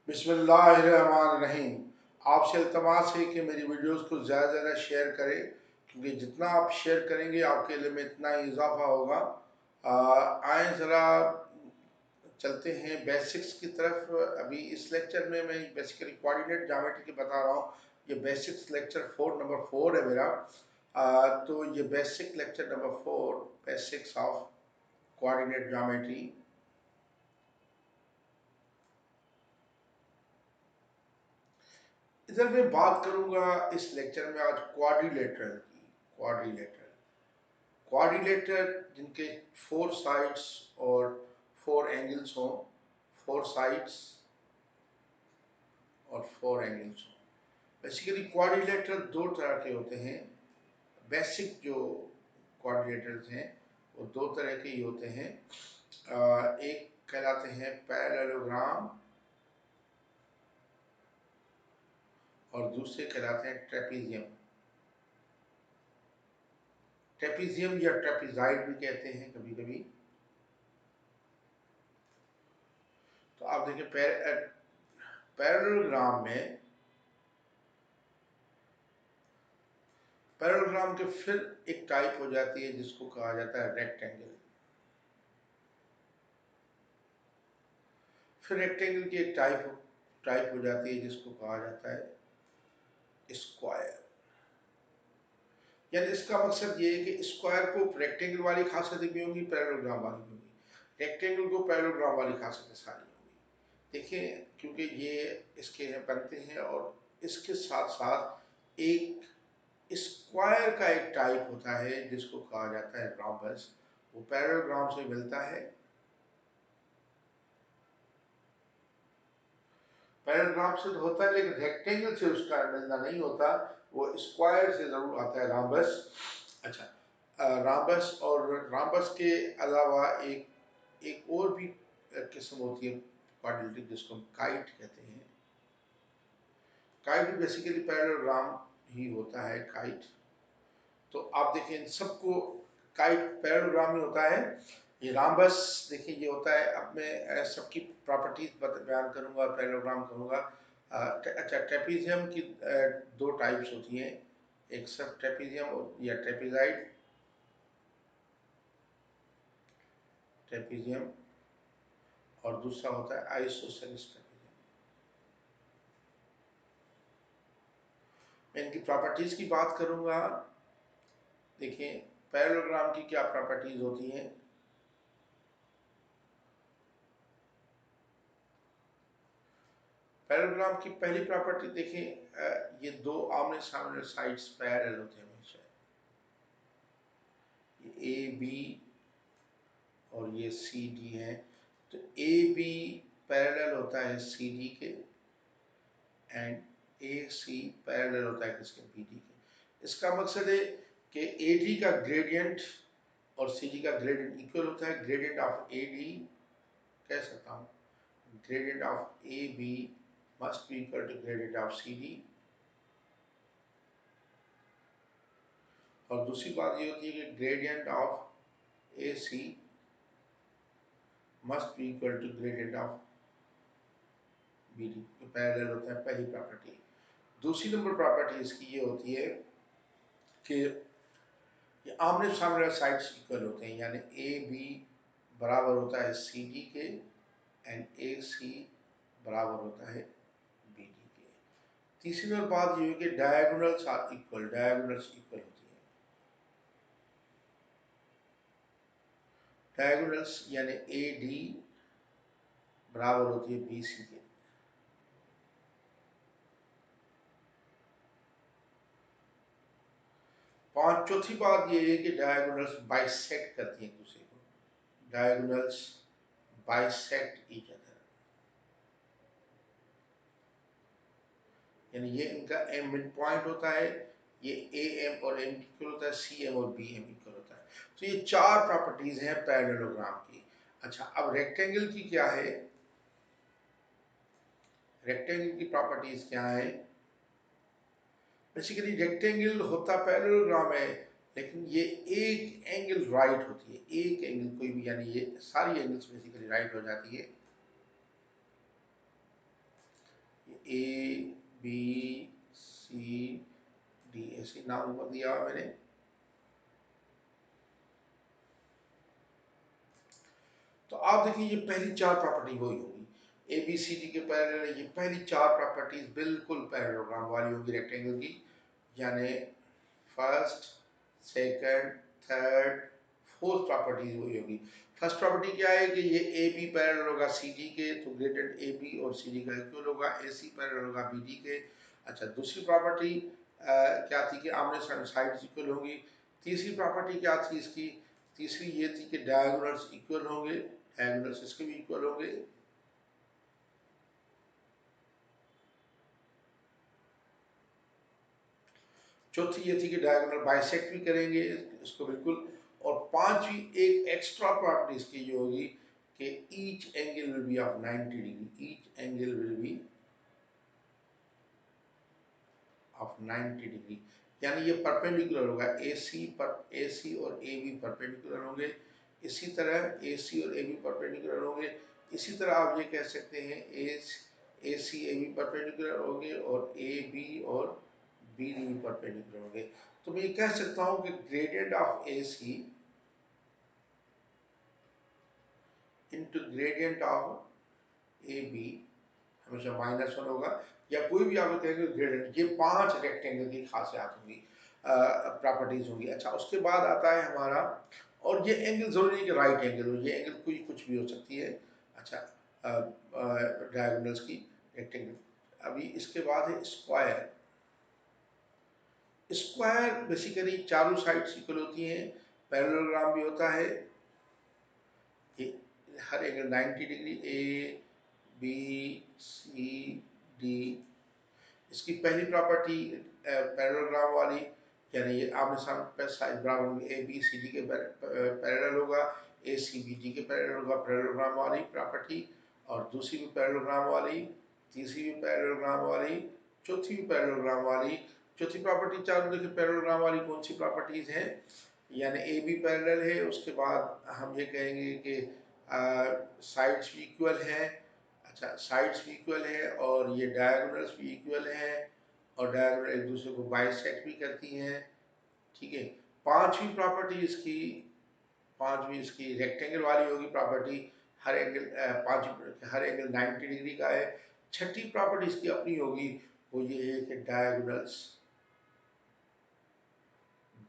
बिस्मिल्लाहिर्रहमानिर्रहीम। आपसे इल्तमास है कि मेरी वीडियोस को ज़्यादा से ज़्यादा शेयर करें, क्योंकि जितना आप शेयर करेंगे आपके इल्म में इतना ही इजाफा होगा। आए ज़रा चलते हैं बेसिक्स की तरफ। अभी इस लेक्चर में मैं बेसिकली कोऑर्डिनेट ज्योमेट्री की बता रहा हूँ। ये बेसिक्स लेक्चर नंबर 4 है मेरा। तो ये basic lecture number 4, basics of coordinate geometry. इधर मैं बात करूंगा इस लेक्चर में आज क्वाड्रिलेटरल की। क्वाड्रिलेटरल क्वाड्रिलेटर जिनके 4 साइड्स और 4 एंगल्स हों, 4 साइड्स और 4 एंगल्स हों। बेसिकली क्वाड्रिलेटरल दो तरह के होते हैं। बेसिक जो क्वाड्रिलेटरल्स हैं वो दो तरह के ही होते हैं। एक कहलाते हैं पैरेललोग्राम और दूसरे कहलाते हैं ट्रेपीजियम। ट्रेपीजियम या ट्रेपीजाइड भी कहते हैं कभी कभी। तो आप देखिए पैरेललोग्राम में, पैरेललोग्राम के फिर एक टाइप हो जाती है जिसको कहा जाता है रेक्टेंगल। फिर रेक्टेंगल की एक टाइप हो जाती है जिसको कहा जाता है स्क्वायर। यानी इसका मकसद ये है कि स्क्वायर को रेक्टेंगल वाली खासियतें भी होंगी, पैरेललोग्राम वाली भी होंगी। रेक्टेंगल को पैरेललोग्राम वाली खासियतें सारी होंगी। देखिए, क्योंकि ये इसके बनते हैं और इसके साथ साथ एक स्क्वायर का एक टाइप होता है जिसको कहा जाता है रॉम्बस। वो पैरेललोग्राम से मिलता है। पैरेललोग्राम से तो होता है लेकिन रेक्टेंगल से उसका मिलना नहीं होता, वो स्क्वायर से जरूर आता है रॉम्बस। अच्छा, रॉम्बस और रॉम्बस के अलावा एक एक और भी किस्म होती है क्वाड्रिलेटरल जिसको हम काइट कहते हैं। काइट बेसिकली पैरेललोग्राम ही होता है काइट। तो आप देखिए इन सबको, काइट पैरेललोग्राम में होता है। ये रॉम्बस देखिए ये होता है। अब मैं सबकी प्रॉपर्टीज बयान करूंगा, पैरेललोग्राम करूंगा। अच्छा, ट्रेपीजियम की दो टाइप्स होती हैं, एक सब ट्रेपीजियम या ट्रेपीजाइड, ट्रेपीजियम, और दूसरा होता है आइसोसेलेस ट्रेपीजियम। मैं इनकी प्रॉपर्टीज की बात करूंगा। देखिए पैरेललोग्राम की क्या प्रॉपर्टीज होती हैं। पैरेललोग्राम की पहली प्रॉपर्टी देखिए, ये दो आमने सामने साइड्स पैरेलल होते हैं हमेशा। ये ए बी और ये सी डी है। तो ए बी पैरेलल होता है सी डी के, एंड ए सी पैरेलल होता है किसके, बी डी के। इसका मकसद है कि ए डी का ग्रेडियंट और सी डी का ग्रेडियंट इक्वल होता है। ग्रेडियंट ऑफ ए डी कह सकता हूँ, gradient of A B must be equal to gradient of C D. और दूसरी बात ये होती है कि gradient of A C must be equal to gradient of B D. Parallel होता है पहली प्रॉपर्टी। दूसरी नंबर प्रॉपर्टी इसकी ये होती है कि ये आमने सामने साइड्स इक्वल होते हैं, यानी ए बी बराबर होता है सी डी के, एंड ए सी बराबर होता है बी डी के। तीसरी नंबर बात ये है कि diagonals are equal, diagonals equal होती है। डायगोनल्स यानी ए डी बराबर होती है बी सी के। चौथी बात ये है कि डायगोनल्स बाइसेक्ट करती हैं एक दूसरे को। डायगोनल्स बाइसेक्ट ईच अदर, यानी ये इनका एम मिड पॉइंट होता है। ये ए एम और एम इक्वल होता है, सी एम और बी एम इक्वल होता है। तो ये चार प्रॉपर्टीज हैं पैरेललोग्राम की। अच्छा, अब रेक्टेंगल की क्या है। रेक्टेंगल की प्रॉपर्टीज क्या है। बेसिकली रेक्टेंगल होता पैरेललोग्राम है, लेकिन ये एक एंगल राइट होती है। एक एंगल कोई भी, यानी ये सारी एंगल्स बेसिकली राइट हो जाती है। ए बी सी डी ऐसे नाम ऊपर दिया हुआ मैंने। तो आप देखिए ये पहली चार प्रॉपर्टी वही होगी, ए बी सी डी के पैरेलल, ये पहली चार प्रॉपर्टीज बिल्कुल पैरेललोग्राम वाली होगी रेक्टेंगल की, यानी first, second, third, fourth properties वही होगी। फर्स्ट प्रॉपर्टी क्या है कि ये ए बी पैरेलल होगा सी डी के, तो ग्रेडेड ए बी और सी डी का इक्वल होगा, ए सी पैरेलल होगा बी डी के। अच्छा, दूसरी प्रॉपर्टी क्या थी कि आमने सामने साइड्स इक्वल होंगी। तीसरी प्रॉपर्टी क्या थी इसकी, तीसरी ये थी कि डायगोनल्स इक्वल होंगे, डायगोनल्स इसके भी इक्वल होंगे। चौथी ये थी कि डायगोनल बाइसेक्ट भी करेंगे इसको बिल्कुल। और पांचवी एक एक्स्ट्रा प्रॉपर्टी इसकी ये होगी कि each angle will be of 90 degree, each angle will be of 90 degree, यानी ये परपेंडिकुलर होगा, ए सी और ए बी परपेंडिकुलर होंगे। इसी तरह ए सी और ए बी परपेंडिकुलर होंगे। इसी तरह आप ये कह सकते हैं ए सी ए बी परपेंडिकुलर होंगे और ए बी और बी डी भी परपेंडिकुलर होंगे। तो मैं ये कह सकता हूँ कि gradient of A C into gradient of A B हमेशा -1 होगा, या कोई भी आप कहेंगे ग्रेडियंट। ये पांच रेक्टेंगल की खासियत होंगी, प्रॉपर्टीज होंगी। अच्छा, उसके बाद आता है हमारा, और ये एंगल जरूरी है कि राइट एंगल हो, ये एंगल कोई कुछ भी हो सकती है। अच्छा, डायगोनल्स की रेक्टेंगल। अभी इसके बाद है स्क्वायर। स्क्वायर बेसिकली चारों साइड्स इक्वल होती हैं, पैरेललोग्राम भी होता है, हर angle 90 degree, A B C D. इसकी पहली प्रॉपर्टी पैरेललोग्राम वाली, यानी ये आमने सामने साइड बराबर होंगे, ए बी सी डी के पैरेलल होगा, ए सी बी डी के पैरेलल होगा, पैरेललोग्राम वाली प्रॉपर्टी। और दूसरी भी पैरेललोग्राम वाली, तीसरी भी पैरेललोग्राम वाली, चौथी भी पैरेललोग्राम वाली। चौथी प्रॉपर्टी चारों देखिए पैरेललोग्राम वाली कौन सी प्रॉपर्टीज हैं, यानी ए बी पैरेलल है, उसके बाद हम ये कहेंगे कि साइड्स भी इक्वल हैं। अच्छा, साइड्स भी इक्वल है और ये डायगोनल्स भी इक्वल हैं, और डायगोनल एक दूसरे को बाइसेक्ट भी करती हैं। ठीक है, पांचवी प्रॉपर्टी इसकी, पांचवी इसकी रेक्टेंगल वाली होगी प्रॉपर्टी, हर एंगल पांचवी हर एंगल 90 डिग्री का है। छठी प्रॉपर्टी इसकी अपनी होगी, वो ये है कि diagonals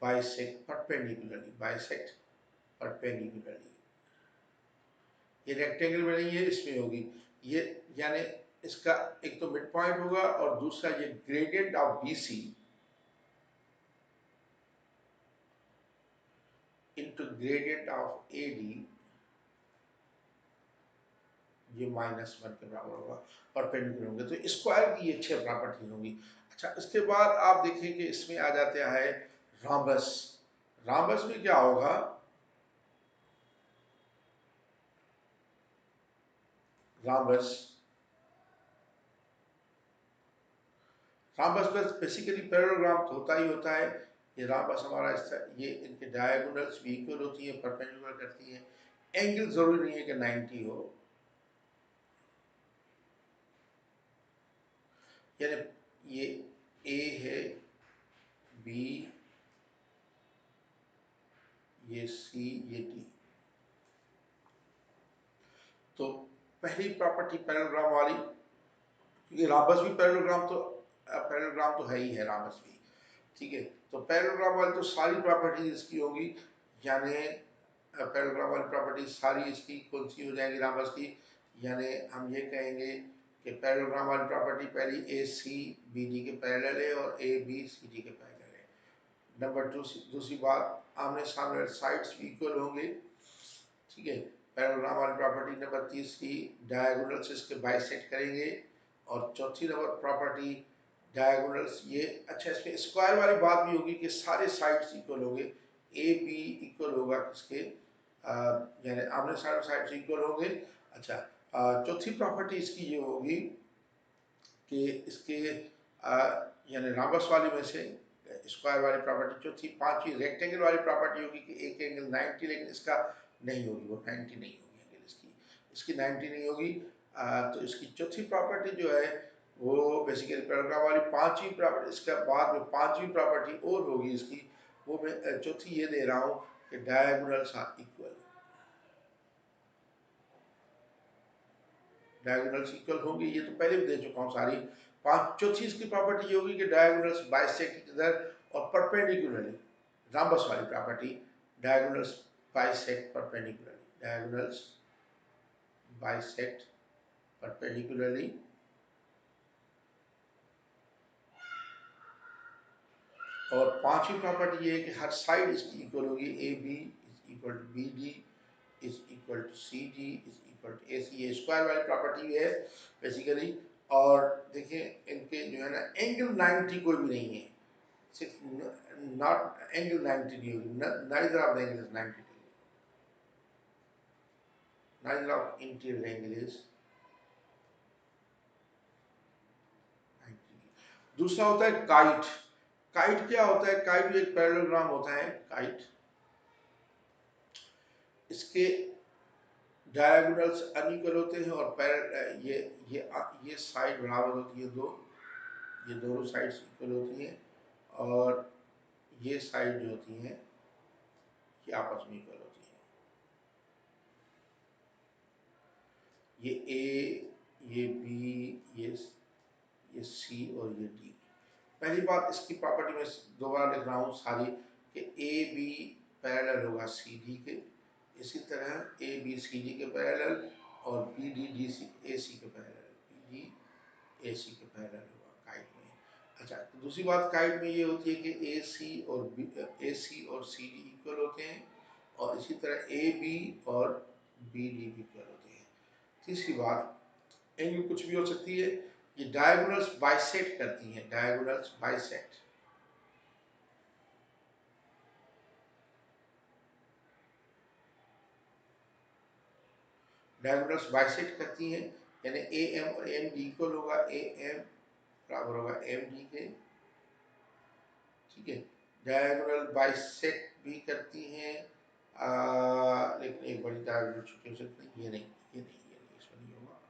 bisect perpendicularly, bisect perpendicularly. ये रेक्टेंगल में नहीं है, इसमें होगी ये, यानी इसका एक तो मिड पॉइंट होगा और दूसरा ये gradient of B C into gradient of A D, ये -1 के बराबर होगा, परपेंडिकुलर होंगे। तो स्क्वायर की ये 6 प्रॉपर्टी होंगी। अच्छा, इसके बाद आप देखें कि इसमें आ जाते हैं रॉम्बस। रॉम्बस में क्या होगा, रॉम्बस रॉम्बस बस बेसिकली पैरेललोग्राम तो होता ही होता है। ये रॉम्बस हमारा इस ये इनके डायगोनल्स भी इक्वल होती है, परपेंडिकुलर करती हैं। एंगल जरूरी नहीं है कि 90 हो, यानी ये ए है, बी, ये सी, ये डी। तो पहली प्रॉपर्टी पैरेललोग्राम वाली, ये रॉम्बस भी पैरेललोग्राम तो है ही है रॉम्बस भी। ठीक है, तो पैरेललोग्राम वाली तो सारी प्रॉपर्टीज इसकी होगी, यानी पैरेललोग्राम वाली प्रॉपर्टी सारी इसकी कौन सी हो जाएगी रॉम्बस की, यानी हम ये कहेंगे कि पैरेललोग्राम वाली प्रॉपर्टी पहली ए सी बी डी के पैरेलल है और ए बी सी डी के पैरेलल है। नंबर दूसरी बात, आमने सामने साइड्स भी इक्वल होंगे। ठीक है, पैरेललोग्राम वाली प्रॉपर्टी। नंबर तीसरी, डायगोनल्स इसके बाइसेक्ट करेंगे। और चौथी नंबर प्रॉपर्टी, डायगोनल्स ये, अच्छा इसमें स्क्वायर वाली बात भी होगी कि सारे साइड्स इक्वल होंगे, ए बी इक्वल होगा किसके, यानी आमने सामने साइड्स इक्वल होंगे। अच्छा, चौथी प्रॉपर्टी इसकी ये होगी कि इसके यानी रॉम्बस वाली में से स्क्वायर वाली प्रॉपर्टी चौथी। पांचवी रेक्टेंगल वाली प्रॉपर्टी होगी कि एक एंगल 90, लेकिन इसका नहीं होगी, वो 90 नहीं होगी एंगल इसकी, इसकी 90 नहीं होगी। तो इसकी चौथी प्रॉपर्टी जो है वो बेसिकली पैराग्राफ वाली पांचवी प्रॉपर्टी, इसके बाद में पांचवी प्रॉपर्टी और होगी इसकी, वो मैं चौथी ये दे रहा हूँ कि diagonals are equal. Diagonals equal होंगे, ये तो पहले भी दे चुका हूँ सारी। चौथी इसकी प्रॉपर्टी ये होगी कि डायगोनल्स बाइसेक्ट ईच अदर और परपेंडिकुलरली, रम्बस वाली property, diagonals bisect perpendicularly, diagonals bisect perpendicularly. और पांचवी प्रॉपर्टी ये है कि हर साइड इसकी इक्वल होगी, A B is equal to B D is equal to C D is equal to A C. ये स्क्वायर वाली प्रॉपर्टी है बेसिकली। और देखिए इनके जो है ना एंगल 90 कोई भी नहीं है, नॉट एंगल 90 नहीं होगी, neither of the angle is 90 degree, neither of interior angle is 90। दूसरा होता है काइट। काइट क्या होता है? काइट भी एक पैरेललोग्राम होता है। काइट, इसके डायगोनल्स अनइक्वल होते हैं और ये साइड बराबर होती है दो, ये दोनों साइड्स इक्वल होती हैं और ये साइड जो होती हैं ये आपस में इक्वल होती हैं। ये ए, ये बी, ये सी और ये डी। पहली बात इसकी प्रॉपर्टी में दोबारा लिख रहा हूँ सारी कि ए बी पैरेलल होगा सी डी के, इसी तरह ए बी सी डी के पैरेलल और बी डी डी सी ए सी के पैरेलल, बी डी ए सी के पैरेलल होगा काइट में। अच्छा, तो दूसरी बात काइट में ये होती है कि ए सी और सी डी इक्वल होते हैं और इसी तरह ए बी और बी डी भी इक्वल होते हैं। तीसरी बात, एंगल कुछ भी हो सकती है, ये डायगोनल्स बाइसेक्ट करती हैं, डायगोनल्स बाइसेक्ट, डायगोनल्स बाइसेक्ट करती हैं, यानी ए एम और एम डी इक्वल होगा, ए एम बराबर होगा एम डी के, ठीक है। डायगोनल बाइसेक्ट भी करती हैं, लेकिन एक बड़ी डायगोनल छुट्टी हो सकती है, ये नहीं, इसमें नहीं होगा।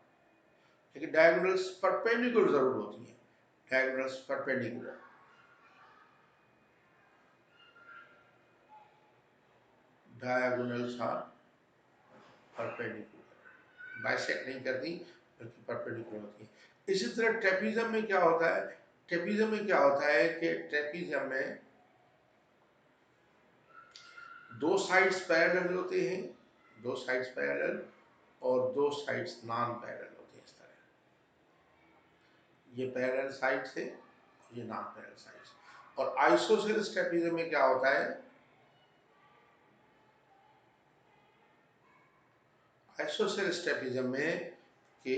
लेकिन डायगोनल्स परपेंडिकुलर जरूर होती हैं, diagonals perpendicular, diagonals are perpendicular, bisect नहीं करती बल्कि परपेंडिकुलर होती है। इसी तरह ट्रेपीजियम में क्या होता है? ट्रेपीजियम में क्या होता है कि ट्रेपीजियम में दो साइड्स पैरेलल होते हैं, दो साइड्स पैरेलल और दो साइड्स नॉन पैरेलल होते हैं। इस तरह ये पैरेलल साइड्स है, ये नॉन पैरेलल साइड्स। और आइसोसेलेस ट्रेपीजियम में क्या होता है? आइसोसेलेस ट्रेपीजियम में कि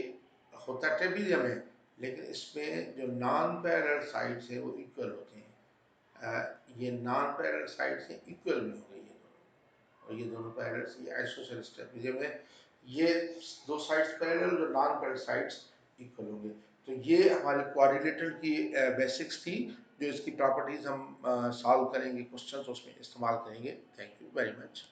होता ट्रेपीजियम है, लेकिन इसमें जो नॉन पैरेलल साइड्स है वो इक्वल होते हैं। ये नॉन पैरेलल साइड्स हैं, इक्वल में हो गई ये दोनों, और ये दोनों पैरेलल, ये आइसोसेलेस ट्रेपीजियम है। ये दो साइड्स पैरेलल, जो नॉन पैरेलल साइड्स इक्वल होंगे। तो ये हमारी क्वाड्रिलेटरल की बेसिक्स थी, जो इसकी प्रॉपर्टीज हम सॉल्व करेंगे, क्वेश्चंस उसमें इस्तेमाल करेंगे। Thank you very much.